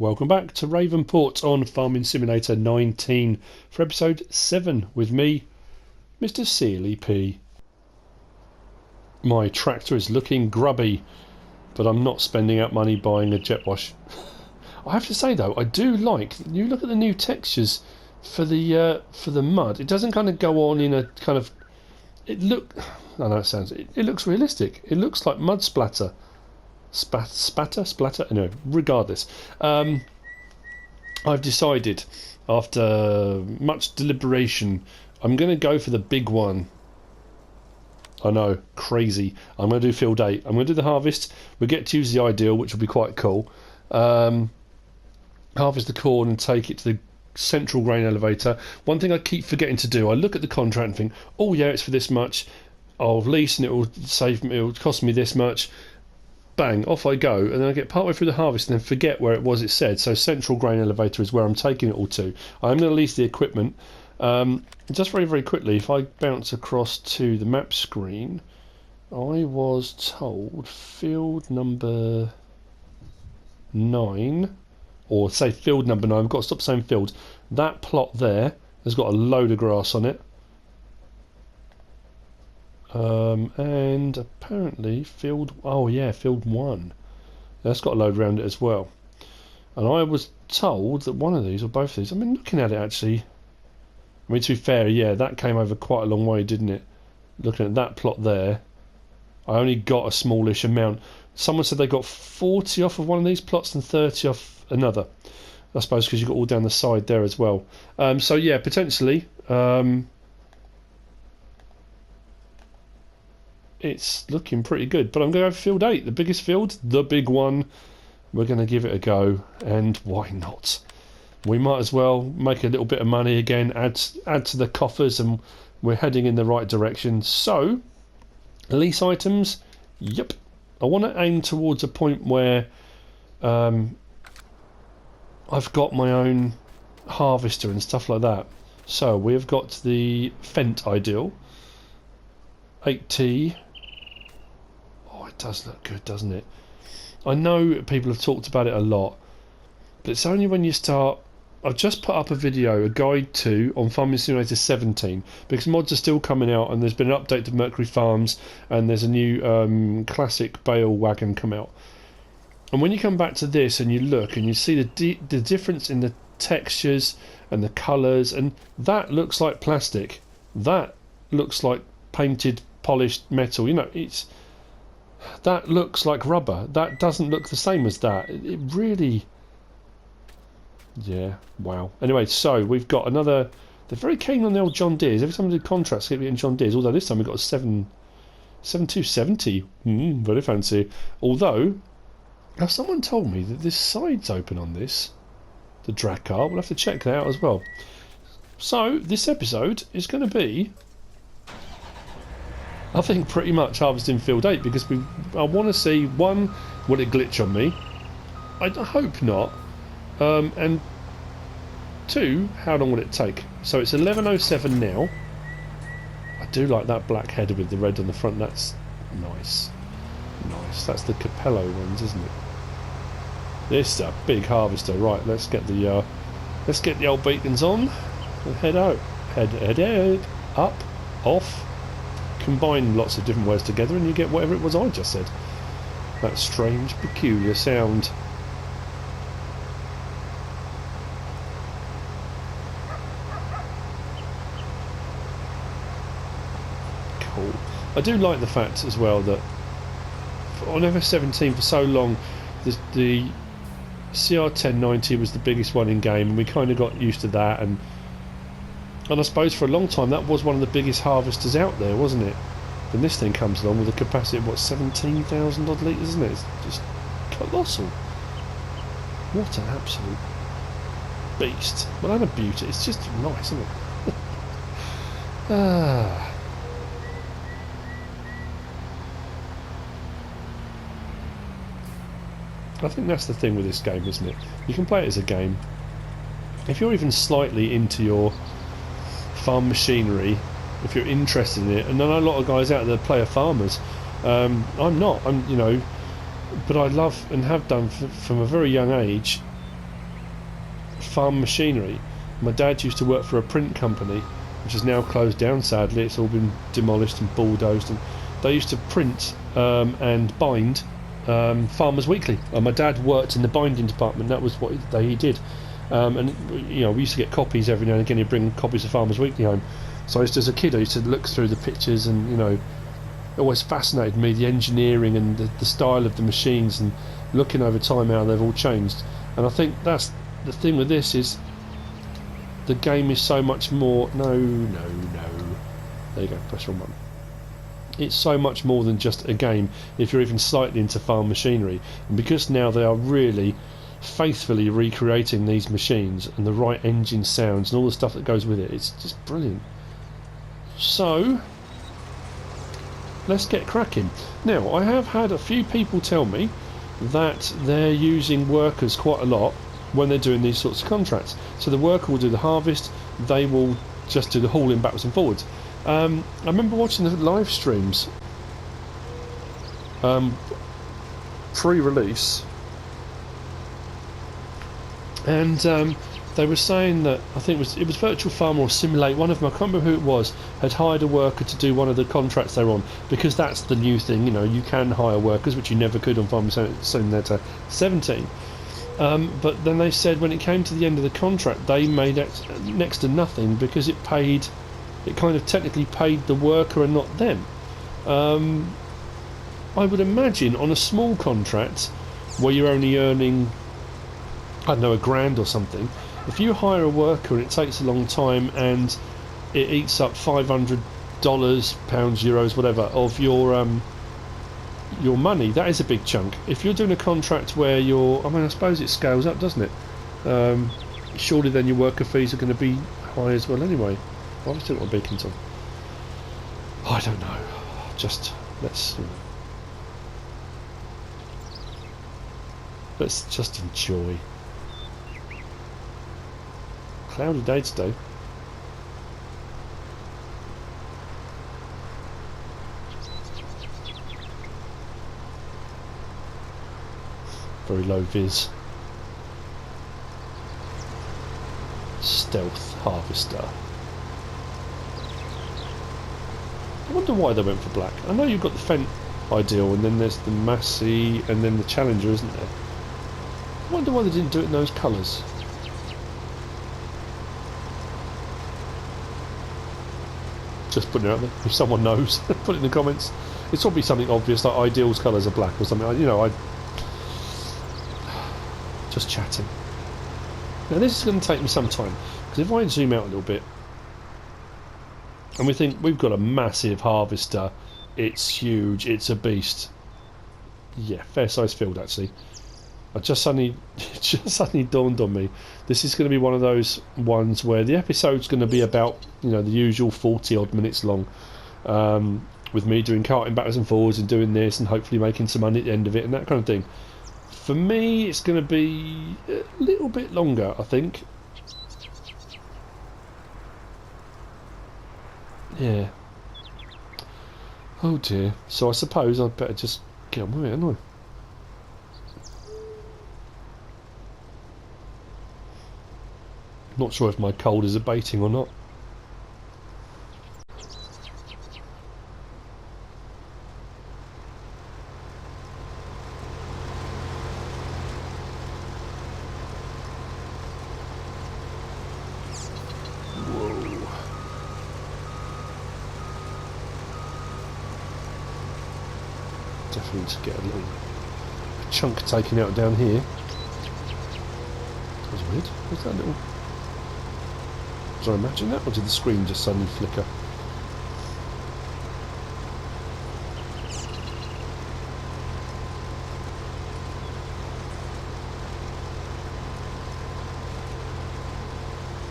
Welcome back to Ravenport on Farming Simulator 19 for episode 7 with me, MrSealyp. My tractor is looking grubby, but I'm not spending out money buying a jet wash. I have to say though, I do like, you look at the new textures for the mud. It doesn't kind of go on in a kind of, I know it looks realistic. It looks like mud splatter. Splatter? Anyway, regardless. I've decided, after much deliberation, I'm going to go for the big one. I know, crazy. I'm going to do field 8. I'm going to do the harvest. We get to use the ideal, which will be quite cool. Harvest the corn and take it to the central grain elevator. One thing I keep forgetting to do, I look at the contract and think, oh yeah, it's for this much. I'll lease and it will cost me this much. Bang, off I go, and then I get partway through the harvest and then forget where it was it said. So central grain elevator is where I'm taking it all to. I'm going to lease the equipment. Just very quickly, if I bounce across to the map screen, I was told field number 9, or say field number 9, I've got to stop saying field. That plot there has got a load of grass on it. And apparently field 1, that's got a load around it as well. And I was told that one of these or both of these, I mean, looking at it actually, I mean, to be fair, yeah, that came over quite a long way, didn't it? Looking at that plot there, I only got a smallish amount. Someone said they got 40 off of one of these plots and 30 off another, I suppose, because you've got all down the side there as well. So yeah, potentially it's looking pretty good, but I'm going to go for field 8, the biggest field, the big one. We're going to give it a go, and why not? We might as well make a little bit of money again, add to the coffers, and we're heading in the right direction. So, lease items, yep. I want to aim towards a point where I've got my own harvester and stuff like that. So, we've got the Fent ideal, 8T. It does look good, doesn't it? I know people have talked about it a lot, but it's only when you start. I've just put up a video, a guide to, on Farming Simulator 17, because mods are still coming out, and there's been an update to Mercury Farms, and there's a new classic bale wagon come out. And when you come back to this and you look and you see the difference in the textures and the colours, and that looks like plastic, that looks like painted, polished metal. You know, that looks like rubber. That doesn't look the same as that. It really, yeah, wow. Anyway, so we've got another. They're very keen on the old John Deeres. Every time we do contracts, keep getting John Deeres. Although this time we've got a 7270. Very fancy. Although, now someone told me that this side's open on this, the drag car. We'll have to check that out as well. So this episode is going to be, I think, pretty much harvesting field 8, because I want to see, one, will it glitch on me? I hope not. And 2, how long will it take? So it's 11:07 now. I do like that black header with the red on the front. That's nice. Nice. That's the Capello ones, isn't it? This is a big harvester. Right, let's get the old beacons on and head out. Head up, off. Combine lots of different words together and you get whatever it was I just said. That strange, peculiar sound. Cool. I do like the fact as well that on FS17 for so long the CR1090 was the biggest one in game, and we kind of got used to that, and I suppose for a long time that was one of the biggest harvesters out there, wasn't it? Then this thing comes along with a capacity of, what, 17,000 odd litres, isn't it? It's just colossal. What an absolute beast. Well, and a beauty. It's just nice, isn't it? I think that's the thing with this game, isn't it? You can play it as a game. If you're even slightly into your farm machinery, if you're interested in it, and I know a lot of guys out there play are farmers. I'm not. But I love and have done from a very young age farm machinery. My dad used to work for a print company, which is now closed down, sadly. It's all been demolished and bulldozed, and they used to print and bind Farmers Weekly. My dad worked in the binding department. That was what he did. And you know, we used to get copies every now and again. He'd bring copies of Farmers Weekly home. So as a kid, I used to look through the pictures, and you know, it always fascinated me, the engineering and the style of the machines, and looking over time how they've all changed. And I think that's the thing with this, is the game is so much more. No. There you go. Press wrong button. It's so much more than just a game if you're even slightly into farm machinery, and because now they are really faithfully recreating these machines and the right engine sounds and all the stuff that goes with it, it's just brilliant. So let's get cracking. Now, I have had a few people tell me that they're using workers quite a lot when they're doing these sorts of contracts. So the worker will do the harvest, they will just do the hauling backwards and forwards. I remember watching the live streams pre-release, and they were saying that, I think it was Virtual Farmer or Simulate, one of them, I can't remember who it was, had hired a worker to do one of the contracts they're on, because that's the new thing, you know, you can hire workers, which you never could on Farm Simulator 17. But then they said when it came to the end of the contract, they made next to nothing, because it kind of technically paid the worker and not them. I would imagine on a small contract where you're only earning, I don't know, $1,000 or something, if you hire a worker and it takes a long time and it eats up $500, pounds, euros, whatever, of your money, that is a big chunk. If you're doing a contract where I mean, I suppose it scales up, doesn't it? Surely then your worker fees are going to be high as well anyway. Why have I still got my beacons on? I don't know. Just let's just enjoy. Cloudy day today. Very low vis. Stealth harvester. I wonder why they went for black. I know you've got the Fent ideal, and then there's the Massey, and then the Challenger, isn't there? I wonder why they didn't do it in those colours. Just putting it out there. If someone knows, put it in the comments. It's probably something obvious, like Ideal's colours are black or something. You know, just chatting. Now this is going to take me some time, because if I zoom out a little bit, and we think we've got a massive harvester, it's huge, it's a beast. Yeah, fair sized field actually. It just suddenly dawned on me. This is going to be one of those ones where the episode's going to be about, you know, the usual 40 odd minutes long, with me doing carting backwards and forwards and doing this and hopefully making some money at the end of it and that kind of thing. For me, it's going to be a little bit longer, I think. Yeah. Oh dear. So I suppose I'd better just get on with it, hadn't I? Not sure if my cold is abating or not. Definitely to get a little chunk taken out down here. That was weird. What's that little... Did I imagine that, or did the screen just suddenly flicker?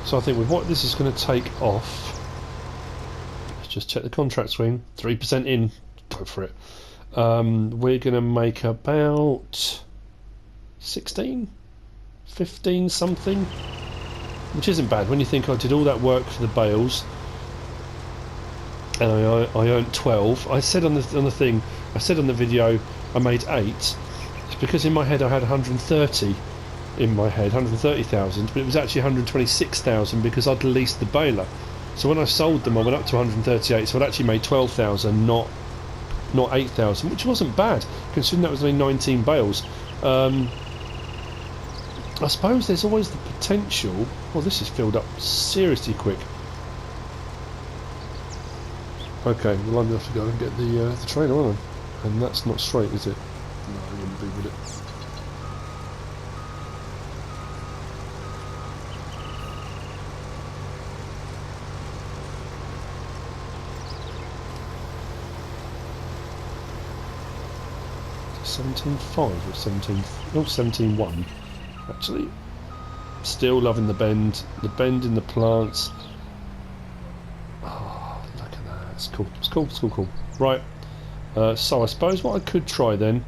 So I think with what this is going to take off, let's just check the contract screen. 3% in. Go for it. We're going to make about 16, 15 something, which isn't bad when you think I did all that work for the bales and I earned 12. I said on the thing, I said on the video I made 8. It's because in my head I had 130 in my head, 130,000, but it was actually 126,000 because I'd leased the baler. So when I sold them, I went up to 138, so I'd actually made 12,000, not 8,000, which wasn't bad considering that was only 19 bales. I suppose there's always the potential. Well, this is filled up seriously quick. Okay, well I'm going to have to go and get the trailer on, and that's not straight, is it? No, it wouldn't be, would it? $17.5 or 17? No, 17.1. Actually, still loving the bend in the plants. Oh, look at that! It's cool. It's cool. It's cool. Cool. Right. So I suppose what I could try then.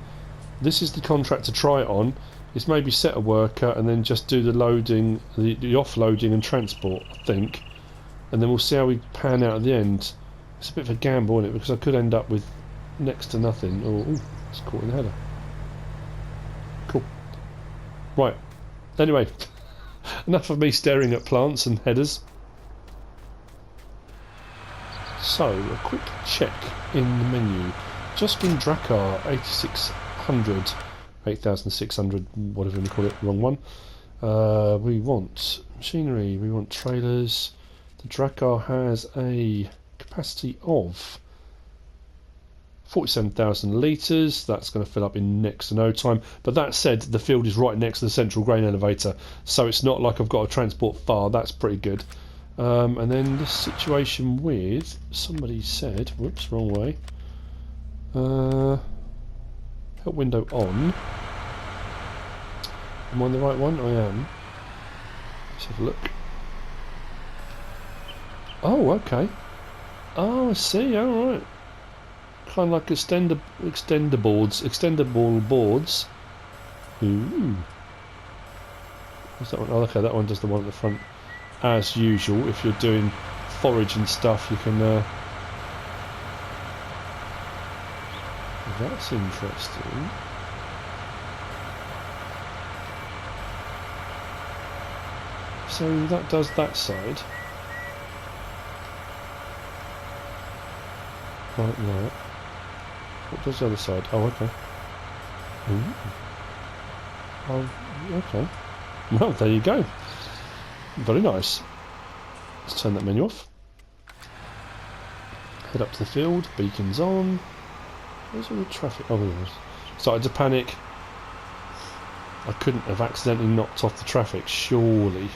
This is the contract to try it on. Is maybe set a worker and then just do the loading, the offloading and transport. I think, and then we'll see how we pan out at the end. It's a bit of a gamble, isn't it? Because I could end up with next to nothing. Oh, it's caught in the header. Cool. Right. Anyway, enough of me staring at plants and headers. So, a quick check in the menu. Justin Drakkar, 8600, 8600, whatever you want to call it, wrong one. We want machinery, we want trailers. The Drakkar has a capacity of 47,000 litres. That's going to fill up in next to no time. But that said, the field is right next to the central grain elevator, so it's not like I've got to transport far. That's pretty good. And then this situation with, somebody said, whoops, wrong way. Help window on. Am I on the right one? I am. Let's have a look. Oh, okay. Oh, I see. All right. Kind of like extendable boards. Ooh. What's that one? Oh, okay, that one does the one at the front. As usual, if you're doing forage and stuff, you can. That's interesting. So that does that side. Like that. What does the other side? Oh, okay. Ooh. Oh, okay. Well, there you go. Very nice. Let's turn that menu off. Head up to the field. Beacons on. Where's all the traffic? Oh, there it is. Started to panic. I couldn't have accidentally knocked off the traffic, surely.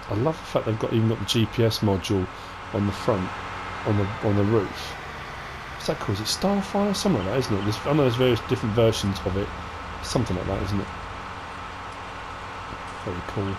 I love the fact they've even got the GPS module on the front, on the roof. What's that called? Is it Starfire? Something like that, isn't it? I know there's various different versions of it. Something like that, isn't it? Very cool.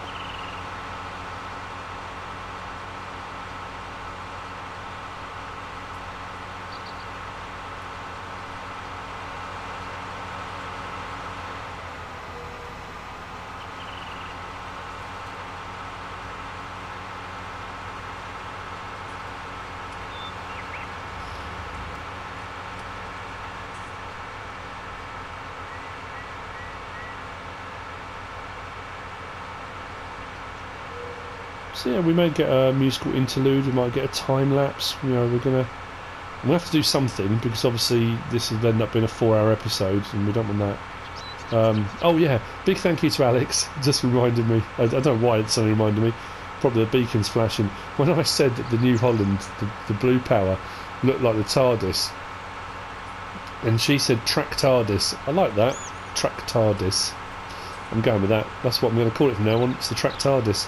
So yeah, we may get a musical interlude, we might get a time lapse, you know, we'll have to do something, because obviously this will end up being a 4-hour episode, and we don't want that. Oh yeah, big thank you to Alex, just reminded me, I don't know why it suddenly reminded me, probably the beacon's flashing. When I said that the New Holland, the blue power, looked like the TARDIS, and she said track TARDIS, I like that, track TARDIS. I'm going with that, that's what I'm going to call it from now on, it's the track TARDIS.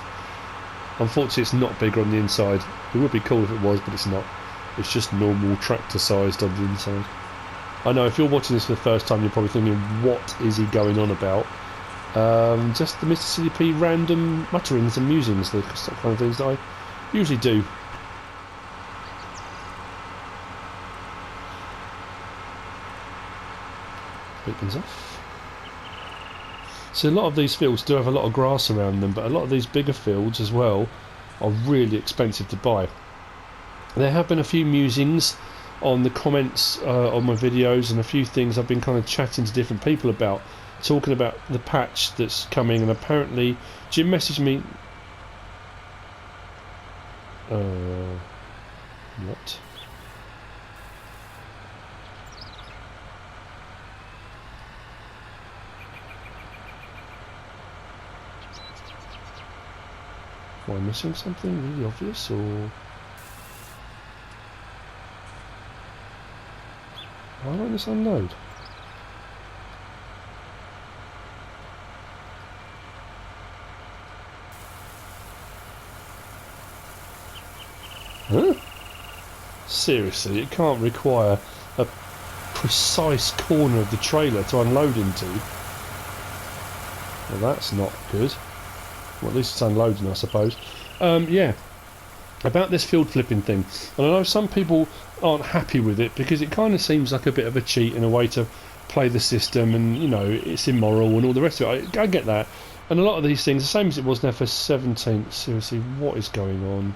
Unfortunately, it's not bigger on the inside. It would be cool if it was, but it's not. It's just normal tractor sized on the inside. I know, if you're watching this for the first time, you're probably thinking, what is he going on about? Just the MrSealyp random mutterings and musings, the kind of things that I usually do. Beacons off. So a lot of these fields do have a lot of grass around them, but a lot of these bigger fields as well are really expensive to buy. There have been a few musings on the comments on my videos, and a few things I've been kind of chatting to different people about, talking about the patch that's coming, and apparently Jim messaged me. What? Am I missing something really obvious, or why won't this unload? Huh? Seriously, it can't require a precise corner of the trailer to unload into. Well, that's not good. Well, at least it's unloading, I suppose. Yeah, about this field flipping thing. And I know some people aren't happy with it because it kind of seems like a bit of a cheat and a way to play the system, and you know, it's immoral and all the rest of it. I get that. And a lot of these things, the same as it was now for 17th. Seriously, what is going on?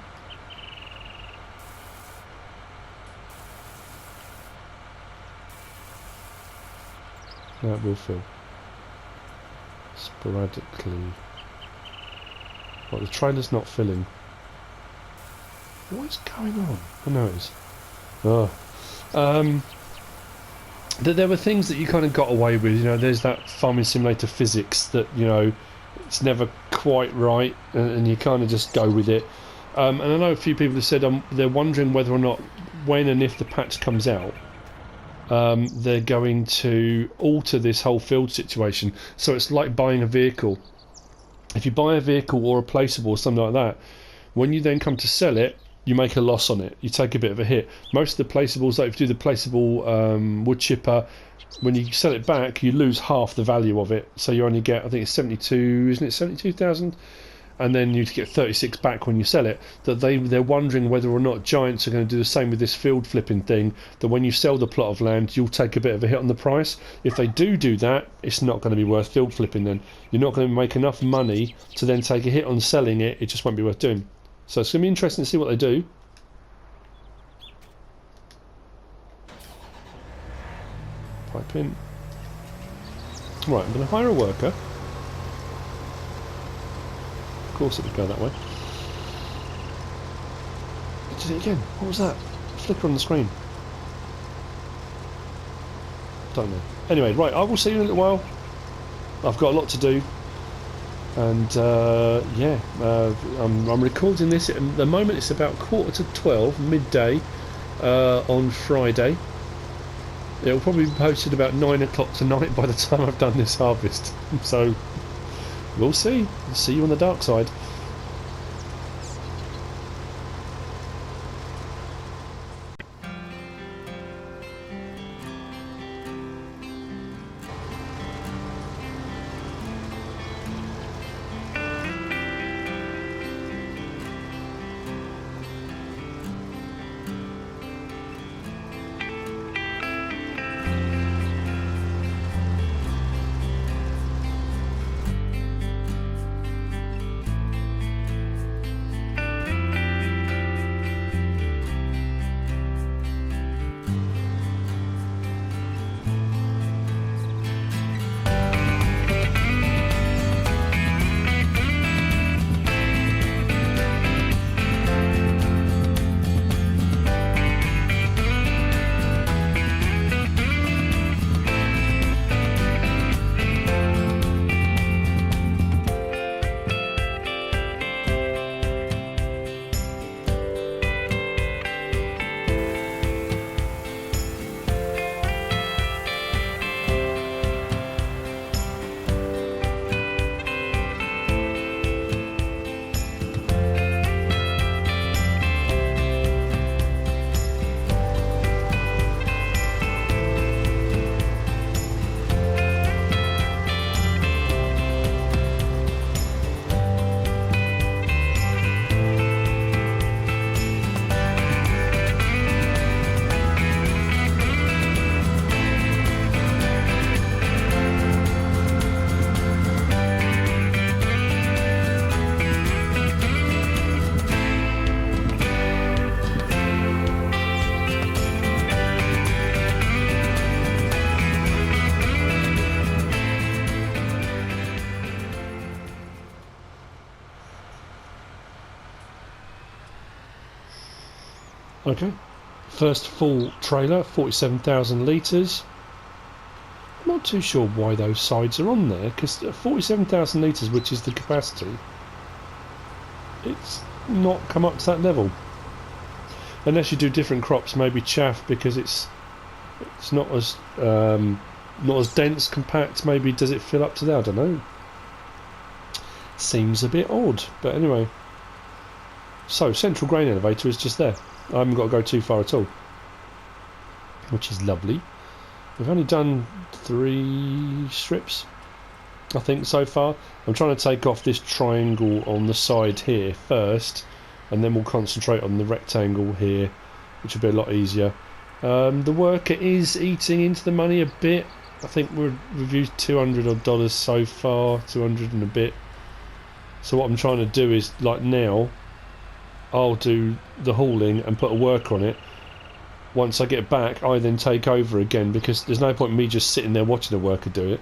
That will fill sporadically. Well, the trailer's not filling. What is going on? I know it is. Oh. There were things that you kind of got away with. You know, there's that farming simulator physics that, you know, it's never quite right, and you kind of just go with it. And I know a few people have said they're wondering whether or not, when and if the patch comes out, they're going to alter this whole field situation. So it's like buying a vehicle. If you buy a vehicle or a placeable or something like that, when you then come to sell it, you make a loss on it. You take a bit of a hit. Most of the placeables, like if you do the placeable wood chipper, when you sell it back, you lose half the value of it. So you only get, I think it's 72, isn't it, 72,000? And then you get 36 back when you sell it. That they're wondering whether or not Giants are going to do the same with this field flipping thing, that when you sell the plot of land, you'll take a bit of a hit on the price. If they do that, it's not going to be worth field flipping then. You're not going to make enough money to then take a hit on selling it. It just won't be worth doing. So it's going to be interesting to see what they do. Pipe in. Right, I'm going to hire a worker. Of course it would go that way. It did it again. What was that? Flicker on the screen. Don't know. Anyway, right, I will see you in a little while. I've got a lot to do. And yeah, I'm recording this at the moment. It's about 11:45, midday, on Friday. It'll probably be posted about 9 o'clock tonight by the time I've done this harvest. So we'll see. See you on the dark side. Okay, first full trailer, 47,000 litres. Not too sure why those sides are on there, because 47,000 litres, which is the capacity, it's not come up to that level. Unless you do different crops, maybe chaff, because it's not as dense, compact. Maybe does it fill up to there? I don't know. Seems a bit odd, but anyway. So central grain elevator is just there. I haven't got to go too far at all, which is lovely. We've only done 3 strips, I think, so far. I'm trying to take off this triangle on the side here first, and then we'll concentrate on the rectangle here, which will be a lot easier. The worker is eating into the money a bit. I think we've used $200 odd so far, 200 and a bit. So what I'm trying to do is, like now, I'll do the hauling and put a worker on it. Once I get back, I then take over again, because there's no point in me just sitting there watching the worker do it.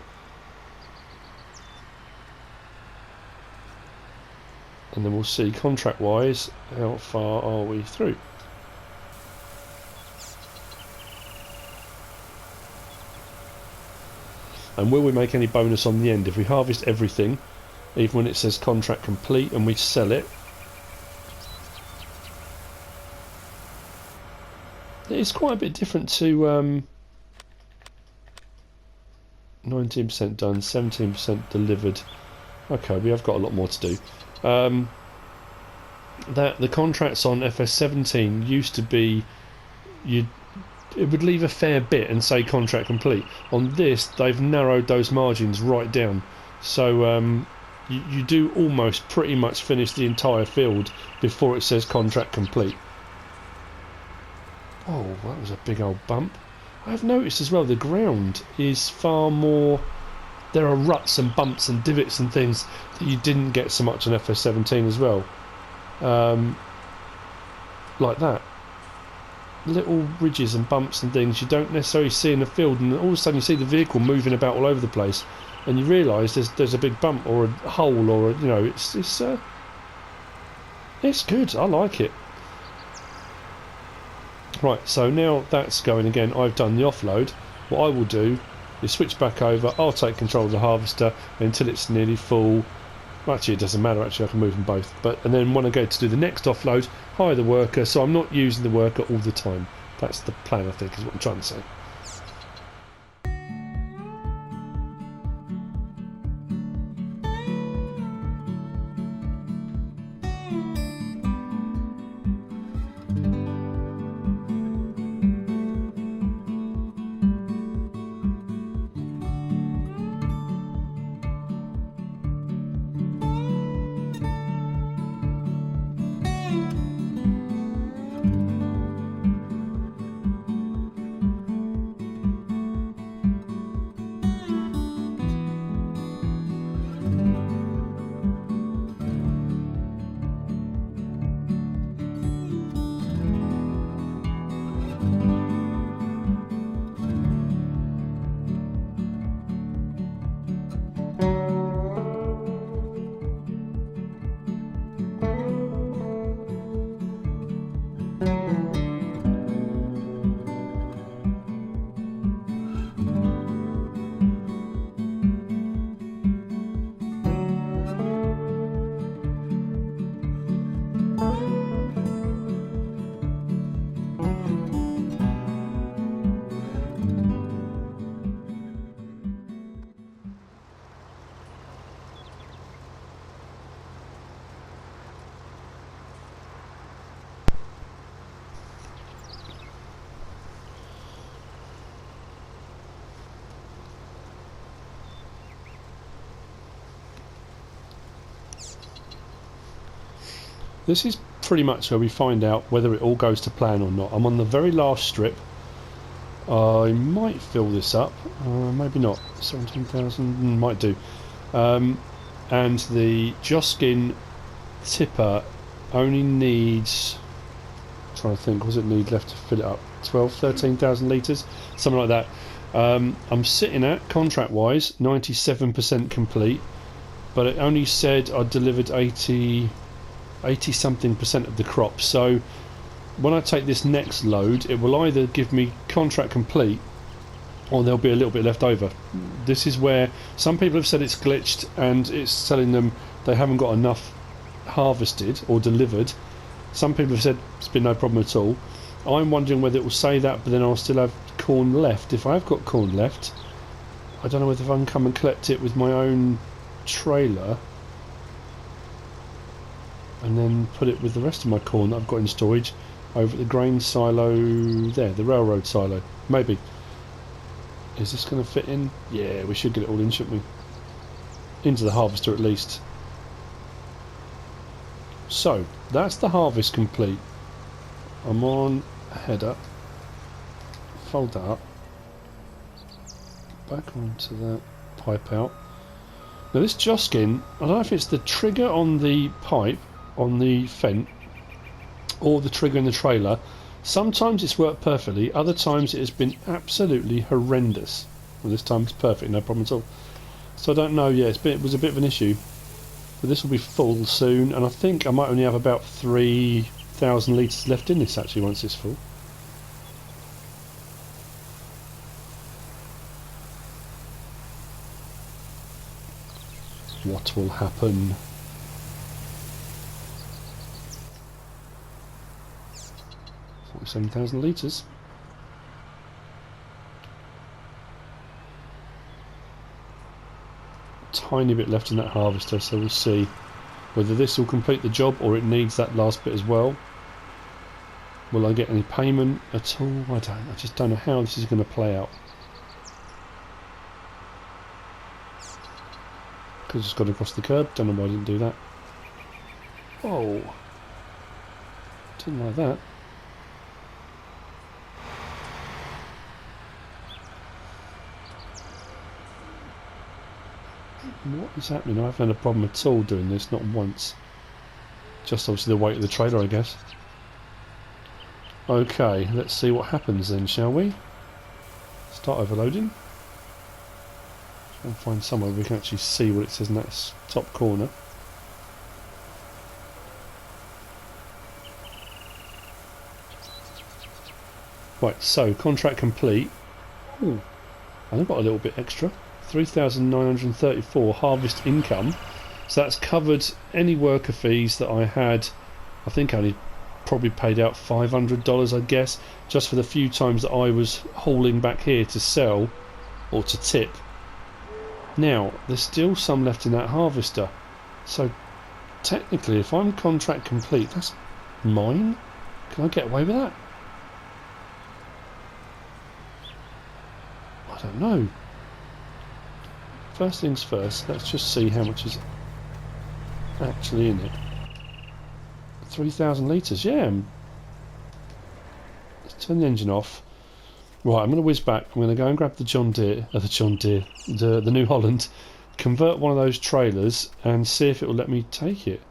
And then we'll see, contract-wise, how far are we through. And will we make any bonus on the end? If we harvest everything, even when it says contract complete, and we sell it, it's quite a bit different to 19% done, 17% delivered. Okay, we have got a lot more to do. That the contracts on FS17 used to be, it would leave a fair bit and say contract complete. On this, they've narrowed those margins right down, so you do almost pretty much finish the entire field before it says contract complete. Oh, that was a big old bump. I've noticed as well the ground is far more... There are ruts and bumps and divots and things that you didn't get so much on FS17 as well. Like that. Little ridges and bumps and things you don't necessarily see in the field, and all of a sudden you see the vehicle moving about all over the place, and you realise there's a big bump or a hole, or you know, it's good. I like it. Right, so now that's going again. I've done the offload. What I will do is switch back over. I'll take control of the harvester until it's nearly full. Well, actually, it doesn't matter. Actually, I can move them both. And then when I go to do the next offload, hire the worker. So I'm not using the worker all the time. That's the plan, I think, is what I'm trying to say. This is pretty much where we find out whether it all goes to plan or not. I'm on the very last strip. I might fill this up, maybe not. 17,000 might do. And the Joskin tipper only needs, I'm trying to think, what does it need left to fill it up? 13,000 litres, something like that. I'm sitting at, contract wise, 97% complete, but it only said I delivered 80 something% of the crop, so when I take this next load, it will either give me contract complete or there'll be a little bit left over. This is where some people have said it's glitched and it's telling them they haven't got enough harvested or delivered. Some people have said it's been no problem at all. I'm wondering whether it will say that, but then I'll still have corn left. If I've got corn left, I don't know whether I can come and collect it with my own trailer and then put it with the rest of my corn that I've got in storage over at the grain silo there, the railroad silo. Maybe. Is this going to fit in? Yeah, we should get it all in, shouldn't we? Into the harvester at least. So, that's the harvest complete. I'm on header. Fold that up. Back onto that pipe out. Now this joskin, I don't know if it's the trigger on the pipe, on the fent, or the trigger in the trailer. Sometimes it's worked perfectly, other times it has been absolutely horrendous. Well, this time it's perfect, no problem at all. So I don't know, yeah, it was a bit of an issue. But this will be full soon, and I think I might only have about 3,000 litres left in this actually once it's full. What will happen? 47,000 litres. Tiny bit left in that harvester, so we'll see whether this will complete the job or it needs that last bit as well. Will I get any payment at all? I just don't know how this is going to play out. Because it's got across the curb. Don't know why I didn't do that. Oh, didn't like that. What is happening? I haven't had a problem at all doing this, not once. Just obviously the weight of the trailer, I guess. Okay, let's see what happens then, shall we? Start overloading. Try and find somewhere we can actually see what it says in that top corner. Right, so contract complete. Ooh, I've got a little bit extra. 3,934 harvest income, so that's covered any worker fees that I had. I think I only probably paid out $500, I guess, just for the few times that I was hauling back here to sell or to tip. Now there's still some left in that harvester, so technically if I'm contract complete, that's mine. Can I get away with that? I don't know. First things first, let's just see how much is actually in it. 3,000 litres, yeah. Let's turn the engine off. Right, I'm going to whiz back. I'm going to go and grab the the New Holland, convert one of those trailers and see if it will let me take it.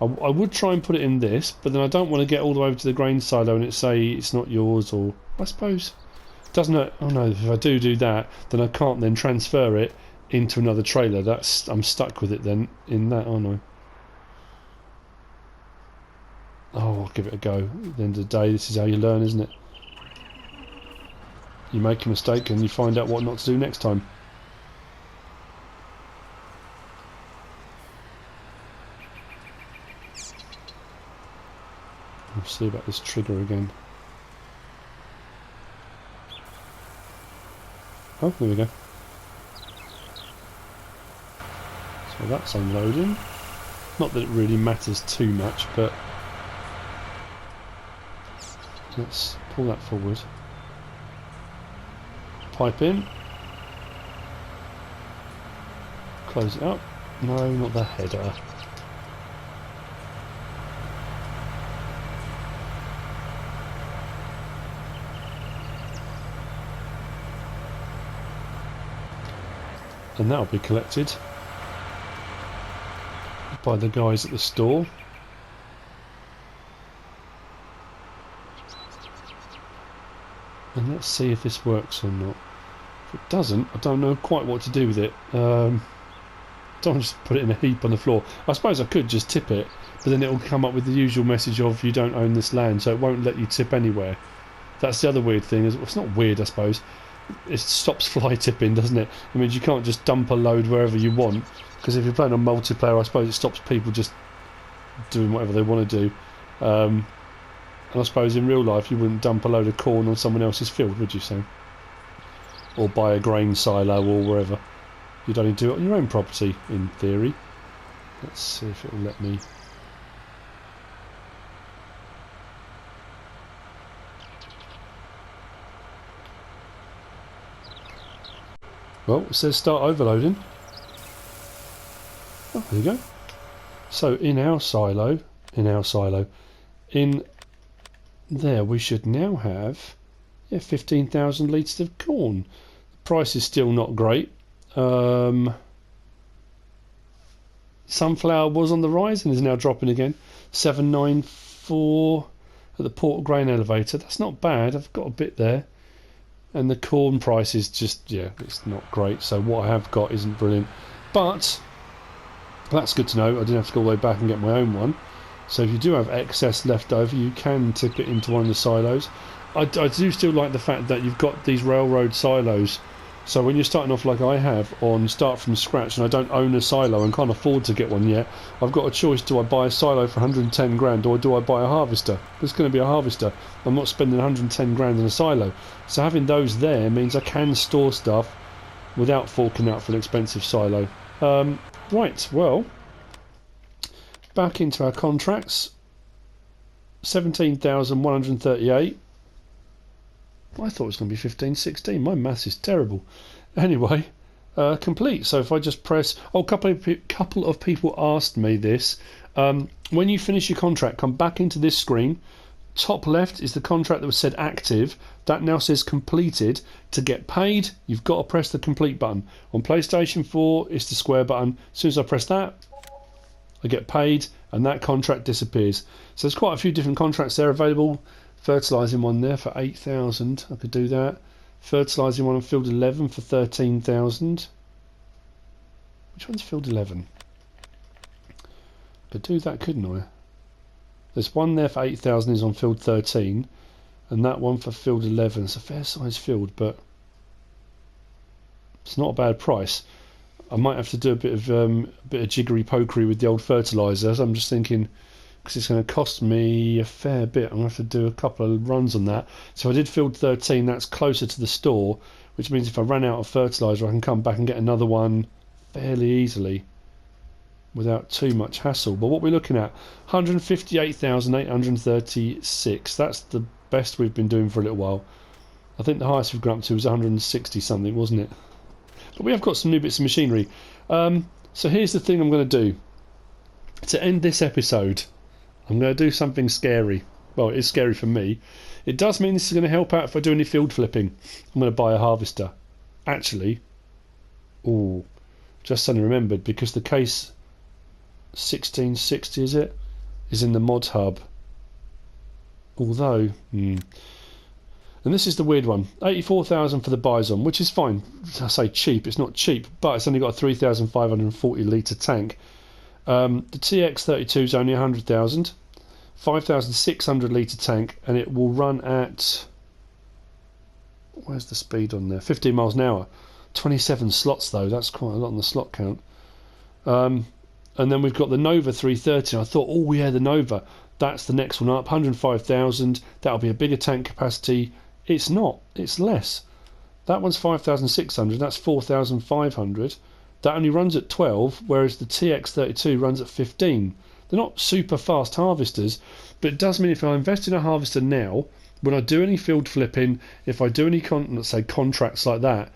I would try and put it in this, but then I don't want to get all the way over to the grain silo and it say it's not yours, or I suppose doesn't it? Oh no, if I do that, then I can't then transfer it into another trailer. I'm stuck with it then in that, aren't I? Oh, I'll give it a go. At the end of the day, this is how you learn, isn't it? You make a mistake and you find out what not to do next time. We'll see about this trigger again. Oh, there we go. So that's unloading. Not that it really matters too much, but let's pull that forward. Pipe in. Close it up. No, not the header. And that'll be collected by the guys at the store. And let's see if this works or not. If it doesn't, I don't know quite what to do with it. Don't just put it in a heap on the floor. I suppose I could just tip it, but then it will come up with the usual message of you don't own this land, so it won't let you tip anywhere. That's the other weird thing. It's not weird, I suppose. It stops fly tipping, doesn't it? It means you can't just dump a load wherever you want, because if you're playing on multiplayer, I suppose it stops people just doing whatever they want to do. And I suppose in real life you wouldn't dump a load of corn on someone else's field, would you, Sam? Or buy a grain silo or wherever. You'd only do it on your own property, in theory. Let's see if it'll let me. Well, it says start overloading. Oh, there you go. So in our silo, in there we should now have 15,000 litres of corn. The price is still not great. Sunflower was on the rise and is now dropping again. 794 at the port grain elevator. That's not bad. I've got a bit there. And the corn price is just, yeah, it's not great. So what I have got isn't brilliant. But that's good to know. I didn't have to go all the way back and get my own one. So if you do have excess left over, you can tip it into one of the silos. I do still like the fact that you've got these railroad silos. So when you're starting off like I have on Start From Scratch, and I don't own a silo and can't afford to get one yet, I've got a choice. Do I buy a silo for 110 grand or do I buy a harvester? It's going to be a harvester. I'm not spending 110 grand in a silo. So having those there means I can store stuff without forking out for an expensive silo. Right, well, back into our contracts. 17,138. I thought it was going to be 1516. My maths is terrible. Anyway, complete. So if I just press... Oh, a couple of people asked me this. When you finish your contract, come back into this screen. Top left is the contract that was said active. That now says completed. To get paid, you've got to press the complete button. On PlayStation 4, it's the square button. As soon as I press that, I get paid, and that contract disappears. So there's quite a few different contracts there available. Fertilising one there for 8,000. I could do that. Fertilising one on field 11 for 13,000. Which one's field 11? Could do that, couldn't I? There's one there for 8,000 is on field 13, and that one for field 11. It's a fair sized field, but it's not a bad price. I might have to do a bit of jiggery pokery with the old fertilisers. I'm just thinking, because it's going to cost me a fair bit. I'm going to have to do a couple of runs on that. So I did field 13, that's closer to the store, which means if I ran out of fertiliser I can come back and get another one fairly easily without too much hassle. But what we're looking at, 158,836. That's the best we've been doing for a little while. I think the highest we've gone up to was 160 something, wasn't it? But we have got some new bits of machinery. So here's the thing I'm going to do. To end this episode, I'm going to do something scary. Well, it is scary for me. It does mean this is going to help out if I do any field flipping. I'm going to buy a harvester. Actually, just suddenly remembered, because the case 1660, is in the mod hub. Although, and this is the weird one, 84,000 for the Bison, which is fine. I say cheap, it's not cheap, but it's only got a 3,540 litre tank. The TX32 is only 100,000, 5,600 litre tank, and it will run at, where's the speed on there, 15 miles an hour. 27 slots though, that's quite a lot on the slot count. And then we've got the Nova 330. I thought, oh yeah, the Nova, that's the next one up, 105,000, that'll be a bigger tank capacity. It's not, it's less. That one's 5,600, that's 4,500. That only runs at 12, whereas the TX32 runs at 15. They're not super fast harvesters, but it does mean if I invest in a harvester now, when I do any field flipping, if I do any let's say contracts like that,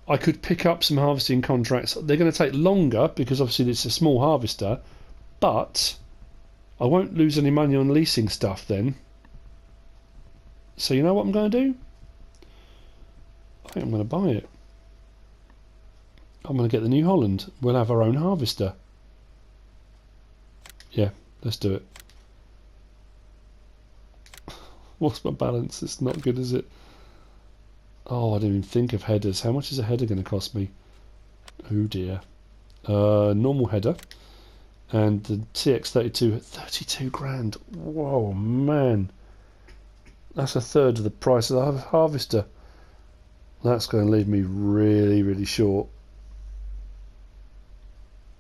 I could pick up some harvesting contracts. They're going to take longer because obviously it's a small harvester, but I won't lose any money on leasing stuff then. So you know what I'm going to do? I think I'm going to buy it. I'm going to get the New Holland. We'll have our own harvester. Yeah, let's do it. What's my balance? It's not good, is it? Oh, I didn't even think of headers. How much is a header going to cost me? Oh dear. Normal header. And the TX32 at 32 grand. Whoa, man. That's a third of the price of the Harvester. That's going to leave me really, really short.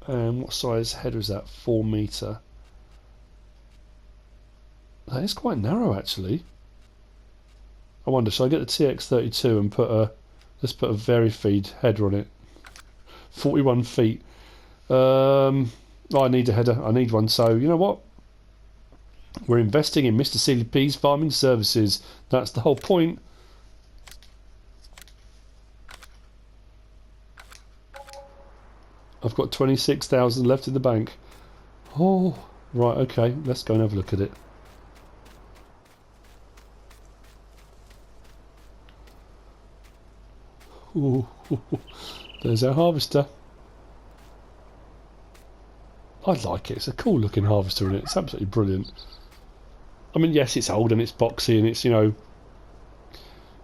And what size header is that? 4 metre. That is quite narrow, actually. I wonder, should I get the TX32 and put a... Let's put a Verifeed header on it. 41 feet. I need a header. I need one. So, you know what? We're investing in MrSealyp's farming services. That's the whole point. I've got 26,000 left in the bank. Oh, right, okay. Let's go and have a look at it. Ooh, there's our harvester. I like it. It's a cool looking harvester, and it's absolutely brilliant. I mean, yes, it's old and it's boxy and it's, you know,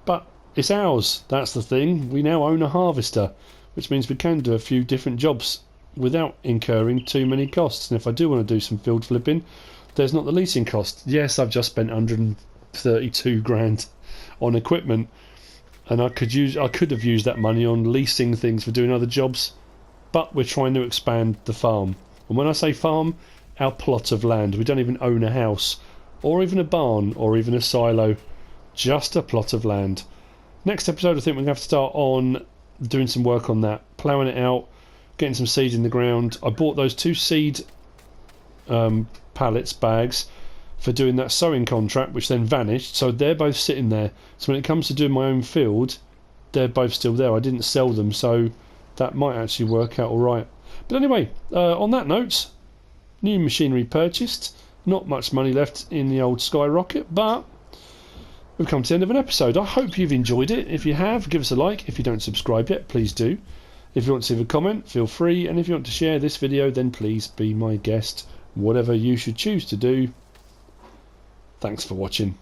but it's ours. That's the thing. We now own a harvester, which means we can do a few different jobs without incurring too many costs. And if I do want to do some field flipping, there's not the leasing cost. Yes, I've just spent 132 grand on equipment, and I could have used that money on leasing things for doing other jobs, but we're trying to expand the farm. And when I say farm, our plot of land. We don't even own a house, or even a barn, or even a silo. Just a plot of land. Next episode, I think we're going to have to start on doing some work on that. Ploughing it out, getting some seed in the ground. I bought those 2 seed pallets, bags, for doing that sowing contract, which then vanished. So they're both sitting there. So when it comes to doing my own field, they're both still there. I didn't sell them, so that might actually work out alright. But anyway, on that note, new machinery purchased. Not much money left in the old Skyrocket, but we've come to the end of an episode. I hope you've enjoyed it. If you have, give us a like. If you don't subscribe yet, please do. If you want to leave a comment, feel free. And if you want to share this video, then please be my guest. Whatever you should choose to do. Thanks for watching.